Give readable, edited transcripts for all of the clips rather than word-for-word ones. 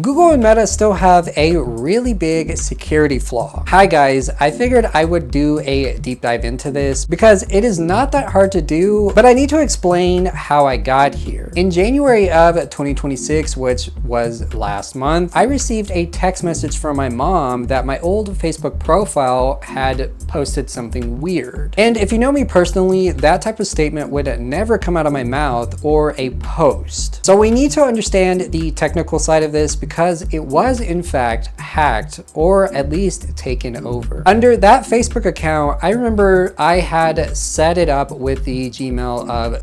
Google and Meta still have a really big security flaw. Hi guys, I figured I would do a deep dive into this because it is not that hard to do, but I need to explain how I got here. In January of 2026, which was last month, I received a text message from my mom that my old Facebook profile had posted something weird. And if you know me personally, that type of statement would never come out of my mouth or a post. So we need to understand the technical side of this because it was in fact hacked or at least taken over. Under that Facebook account, I remember I had set it up with the Gmail of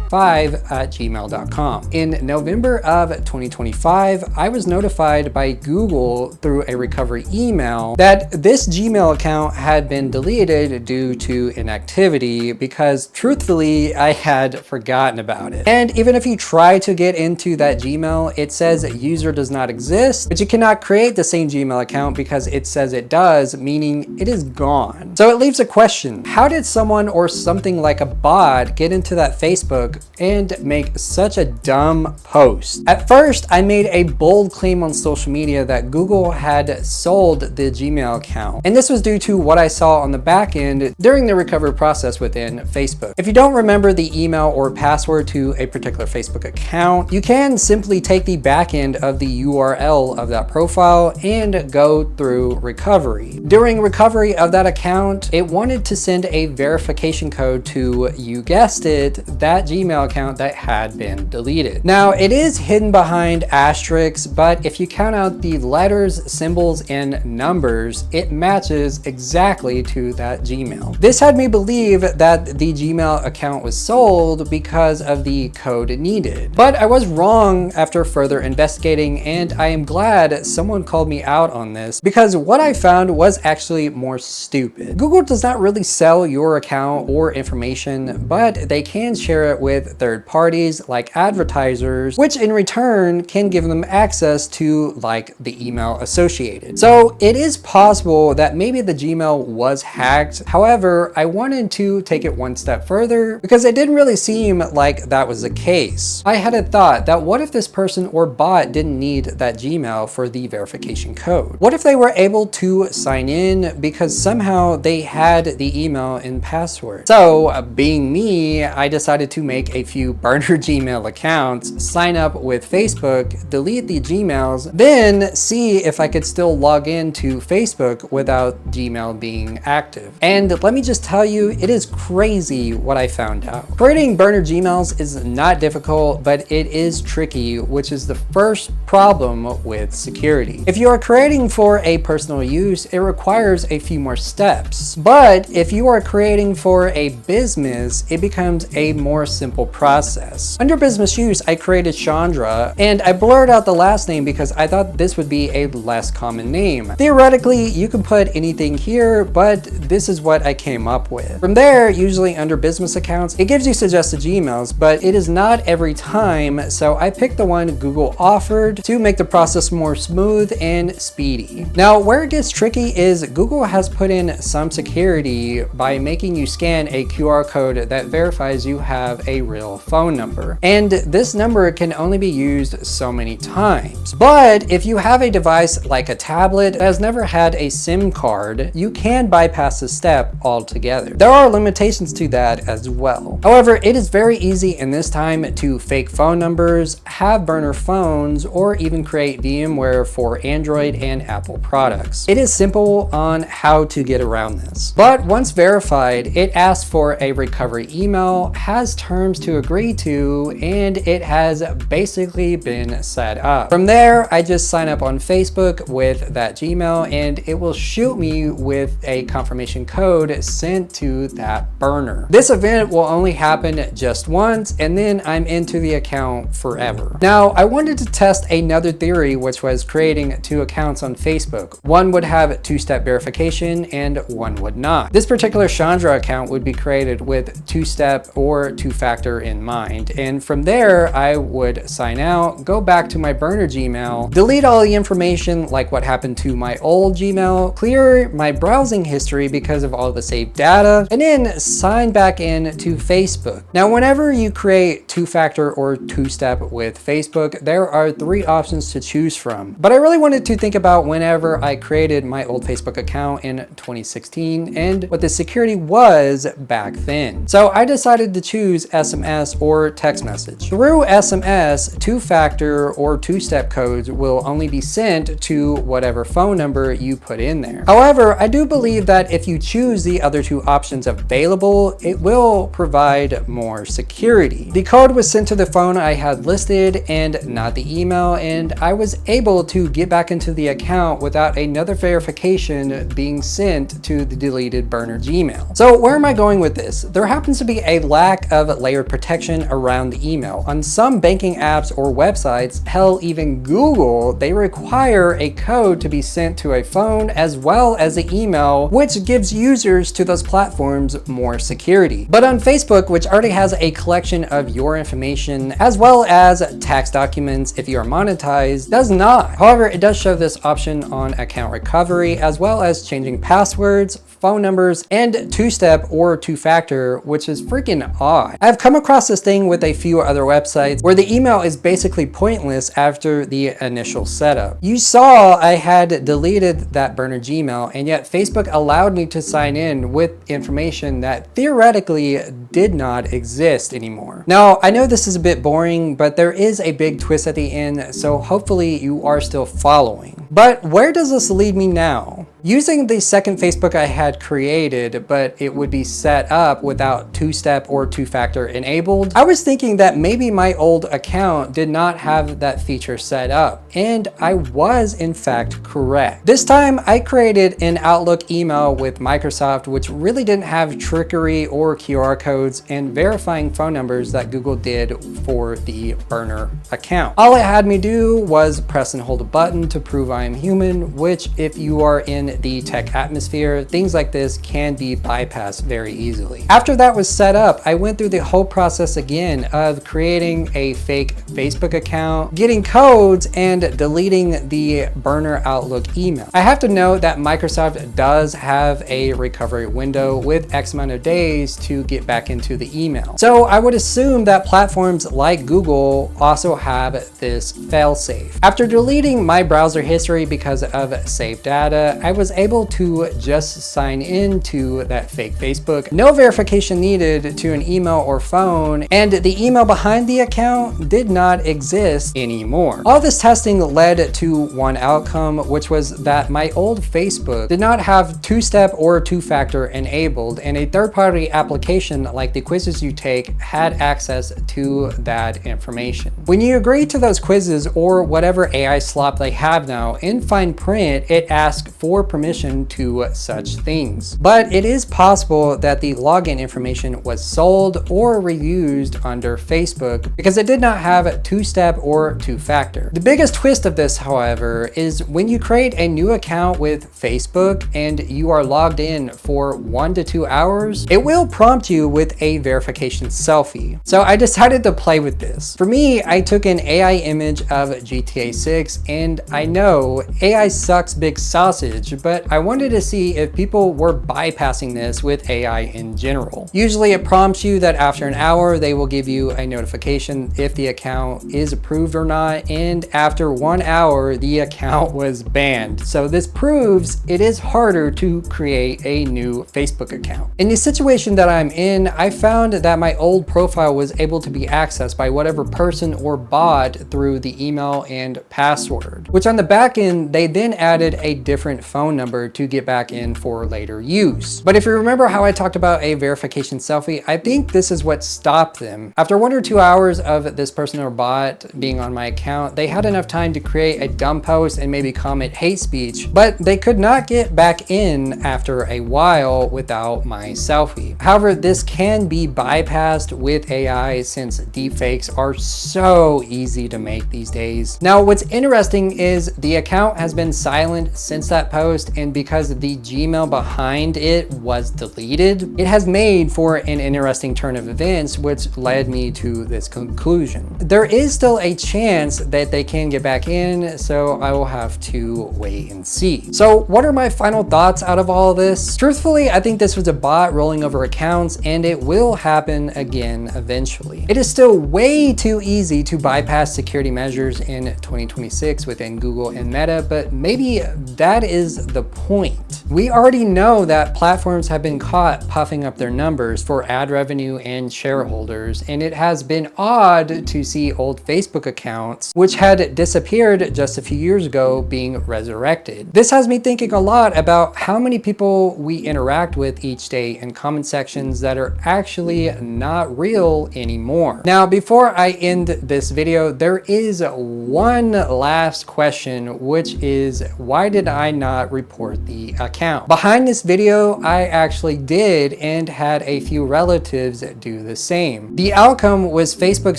5@gmail.com. In November of 2025, I was notified by Google through a recovery email that this Gmail account had been deleted due to inactivity because truthfully, I had forgotten about it. And even if you try to get into that Gmail, it says user does not exist, but you cannot create the same Gmail account because it says it does, meaning it is gone. So it leaves a question. How did someone or something like a bot get into that Facebook and make such a dumb post? At first, I made a bold claim on social media that Google had sold the Gmail account. And this was due to what I saw on the back end during the recovery process within Facebook. If you don't remember the email or password to a particular Facebook account, you can simply take the back end of the URL of that profile and go through recovery. During recovery of that account, it wanted to send a verification code to, you guessed it, that Gmail account that had been deleted. Now it is hidden behind asterisks, but if you count out the letters, symbols, and numbers, it matches exactly to that Gmail. This had me believe that the Gmail account was sold because of the code needed. But I was wrong after further investigating, and I am glad someone called me out on this because what I found was actually more stupid. Google does not really sell your account or information, but they can share it with third parties like advertisers, which in return can give them access to like the email associated. So it is possible that maybe the Gmail was hacked. However, I wanted to take it one step further because it didn't really seem like that was the case. I had a thought that what if this person or bot didn't need that Gmail for the verification code? What if they were able to sign in because somehow they had the email and password? So being me, I decided to make a few burner Gmail accounts, sign up with Facebook, delete the Gmails, then see if I could still log in to Facebook without Gmail being active. And let me just tell you, it is crazy what I found out. Creating burner Gmails is not difficult, but it is tricky, which is the first problem with security. If you are creating for a personal use, it requires a few more steps. But if you are creating for a business, it becomes a more simple process. Under business use, I created Chandra, and I blurred out the last name because I thought this would be a less common name. Theoretically, you can put anything here, but this is what I came up with. From there, usually under business accounts, it gives you suggested Gmails, but it is not every time, so I picked the one Google offered to make the process more smooth and speedy. Now, where it gets tricky is Google has put in some security by making you scan a QR code that verifies you have a real phone number. And this number can only be used so many times. But if you have a device like a tablet that has never had a SIM card, you can bypass this step altogether. There are limitations to that as well. However, it is very easy in this time to fake phone numbers, have burner phones, or even create VMware for Android and Apple products. It is simple on how to get around this. But once verified, it asks for a recovery email, has terms to agree to, and it has basically been set up. From there, I just sign up on Facebook with that Gmail and it will shoot me with a confirmation code sent to that burner. This event will only happen just once and then I'm into the account forever. Now, I wanted to test another theory, which was creating two accounts on Facebook. One would have two-step verification and one would not. This particular Chandra account would be created with two-step or two-factor two-factor in mind. And from there, I would sign out, go back to my burner Gmail, delete all the information like what happened to my old Gmail, clear my browsing history because of all the saved data, and then sign back in to Facebook. Now, whenever you create two-factor or two-step with Facebook, there are three options to choose from. But I really wanted to think about whenever I created my old Facebook account in 2016 and what the security was back then. So I decided to choose SMS or text message. Through SMS, two-factor or two-step codes will only be sent to whatever phone number you put in there. However, I do believe that if you choose the other two options available, it will provide more security. The code was sent to the phone I had listed and not the email, and I was able to get back into the account without another verification being sent to the deleted burner Gmail. So where am I going with this? There happens to be a lack of layered protection around the email. On some banking apps or websites, hell, even Google, they require a code to be sent to a phone as well as the email, which gives users to those platforms more security. But on Facebook, which already has a collection of your information as well as tax documents if you are monetized, does not. However, it does show this option on account recovery as well as changing passwords, phone numbers, and two-step or two-factor, which is freaking odd. I've come across this thing with a few other websites where the email is basically pointless after the initial setup. You saw I had deleted that burner Gmail, and yet Facebook allowed me to sign in with information that theoretically did not exist anymore. Now, I know this is a bit boring, but there is a big twist at the end, so hopefully you are still following. But where does this lead me now? Using the second Facebook I had created, but it would be set up without two-step or two-factor enabled, I was thinking that maybe my old account did not have that feature set up, and I was in fact correct. This time I created an Outlook email with Microsoft, which really didn't have trickery or QR codes and verifying phone numbers that Google did for the burner account. All it had me do was press and hold a button to prove I am human, which if you are in the tech atmosphere, things like this can be bypassed very easily. After that was set up, I went through the whole process again of creating a fake Facebook account, getting codes, and deleting the burner Outlook email. I have to note that Microsoft does have a recovery window with X amount of days to get back into the email. So I would assume that platforms like Google also have this failsafe. After deleting my browser history because of saved data, I was able to just sign into that fake Facebook. No verification needed to an email or phone, and the email behind the account did not exist anymore. All this testing led to one outcome, which was that my old Facebook did not have two-step or two-factor enabled, and a third-party application like the quizzes you take had access to that information. When you agree to those quizzes or whatever AI slop they have now, in fine print, it asks for permission to such things. But it is possible that the login information was sold or reused under Facebook because it did not have two-step or two-factor. The biggest twist of this, however, is when you create a new account with Facebook and you are logged in for 1 to 2 hours, it will prompt you with a verification selfie. So I decided to play with this. For me, I took an AI image of GTA 6, and I know AI sucks big sausage, but I wanted to see if people were bypassing this with AI in general. Usually it prompts you that after an hour, they will give you a notification if the account is approved or not, and after 1 hour, the account was banned. So this proves it is harder to create a new Facebook account. In the situation that I'm in, I found that my old profile was able to be accessed by whatever person or bot through the email and password, which on the back end, they then added a different phone number to get back in for later use. But if you remember how I talked about a verification selfie, I think this is what stopped them. After 1 or 2 hours of this person or bot being on my account, they had enough time to create a dumb post and maybe comment hate speech, but they could not get back in after a while without my selfie. However, this can be bypassed with AI since deepfakes are so easy to make these days. Now, what's interesting is the account has been silent since that post, and because the Gmail behind it was deleted, it has made for an interesting turn of events, which led me to this conclusion. There is still a chance that they can get back in, so I will have to wait and see. So what are my final thoughts out of all of this? Truthfully, I think this was a bot rolling over accounts, and it will happen again eventually. It is still way too easy to bypass security measures in 2026 within Google and Meta, but maybe that is the point. We already know that platforms have been caught puffing up their numbers for ad revenue and shareholders, and it has been odd to see old Facebook accounts, which had disappeared just a few years ago, being resurrected. This has me thinking a lot about how many people we interact with each day in comment sections that are actually not real anymore. Now, before I end this video, there is one last question, which is, why did I not report the account? Behind this video, I actually did and had a few relatives do the same. The outcome was Facebook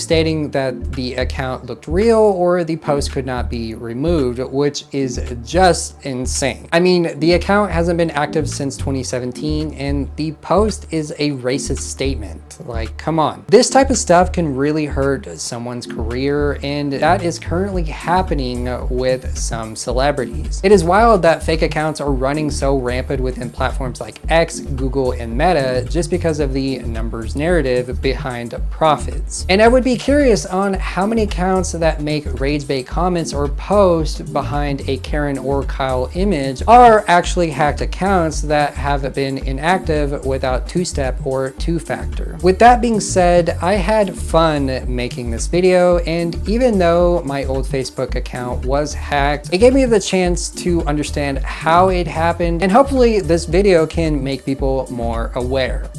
stating that the account looked real or the post could not be removed, which is just insane. I mean, the account hasn't been active since 2017 and the post is a racist statement. Like, come on. This type of stuff can really hurt someone's career, and that is currently happening with some celebrities. It is wild that fake accounts are running so rampant within platforms like X, Google, and Meta just because of the numbers narrative behind profits. And I would be curious on how many accounts that make rage bait comments or posts behind a Karen or Kyle image are actually hacked accounts that have been inactive without two-step or two-factor. With that being said, I had fun making this video, and even though my old Facebook account was hacked, it gave me the chance to understand how it happened, and hopefully this video can make people more aware.